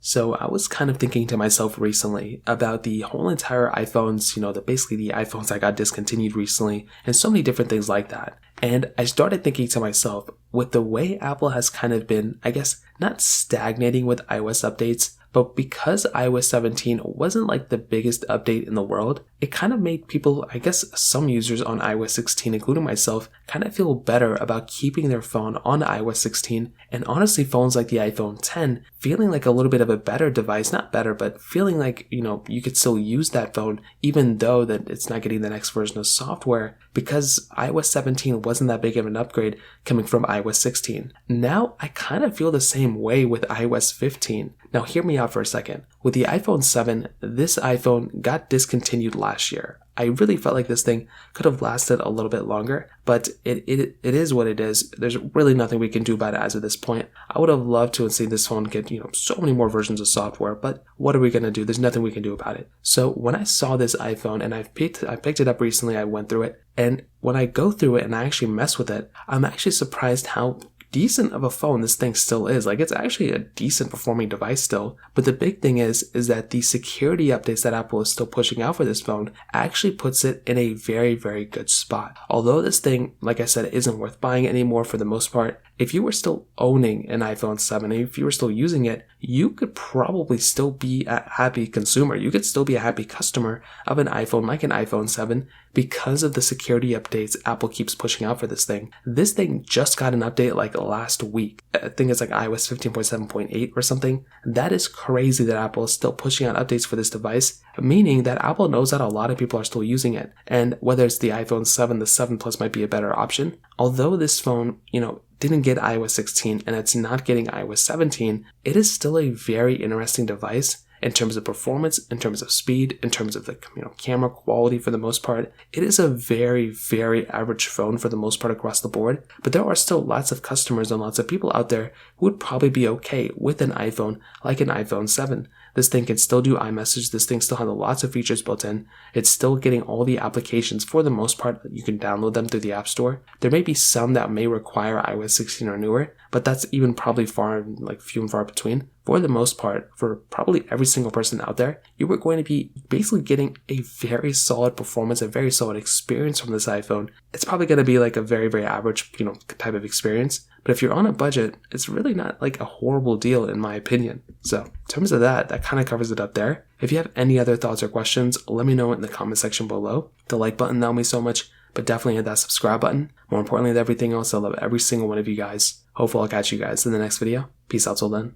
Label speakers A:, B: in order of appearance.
A: So I was kind of thinking to myself recently about the whole entire iPhones, basically the iPhones that got discontinued recently and so many different things like that. And I started thinking to myself, with the way Apple has kind of been, I guess, not stagnating with iOS updates, but because iOS 17 wasn't like the biggest update in the world, it kind of made people, I guess some users on iOS 16, including myself, kind of feel better about keeping their phone on iOS 16, and honestly phones like the iPhone 10 feeling like a little bit of a better device, not better, but feeling like, you could still use that phone even though that it's not getting the next version of software, because iOS 17 wasn't that big of an upgrade coming from iOS 16. Now I kind of feel the same way with iOS 15. Now hear me out for a second. With the iPhone 7, this iPhone got discontinued last year. I really felt like this thing could have lasted a little bit longer, but it is what it is. There's really nothing we can do about it as of this point. I would have loved to have seen this phone get, so many more versions of software, but what are we going to do? There's nothing we can do about it. So when I saw this iPhone and I picked it up recently, I went through it, and when I go through it and I actually mess with it, I'm actually surprised how decent of a phone this thing still is. Like, it's actually a decent performing device still. But the big thing is that the security updates that Apple is still pushing out for this phone actually puts it in a very, very good spot. Although this thing, like I said, isn't worth buying anymore for the most part, if you were still owning an iPhone 7, if you were still using it, you could probably still be a happy consumer. You could still be a happy customer of an iPhone like an iPhone 7 because of the security updates Apple keeps pushing out for this thing. This thing just got an update like last week. I think it's like iOS 15.7.8 or something. That is crazy that Apple is still pushing out updates for this device, meaning that Apple knows that a lot of people are still using it. And whether it's the iPhone 7, the 7 Plus might be a better option. Although this phone, didn't get iOS 16 and it's not getting iOS 17, it is still a very interesting device in terms of performance, in terms of speed, in terms of the camera quality for the most part. It is a very, very average phone for the most part across the board, but there are still lots of customers and lots of people out there who would probably be okay with an iPhone like an iPhone 7. This thing can still do iMessage. This thing still has lots of features built in. It's still getting all the applications for the most part. You can download them through the App Store. There may be some that may require iOS 16 or newer, but that's even probably few and far between. For the most part, for probably every single person out there, you are going to be basically getting a very solid performance, a very solid experience from this iPhone. It's probably going to be like a very, very average, type of experience. But if you're on a budget, it's really not like a horrible deal in my opinion. So in terms of that kind of covers it up there. If you have any other thoughts or questions, let me know in the comment section below. The like button, that'll mean so much, but definitely hit that subscribe button. More importantly than everything else, I love every single one of you guys. Hopefully I'll catch you guys in the next video. Peace out till then.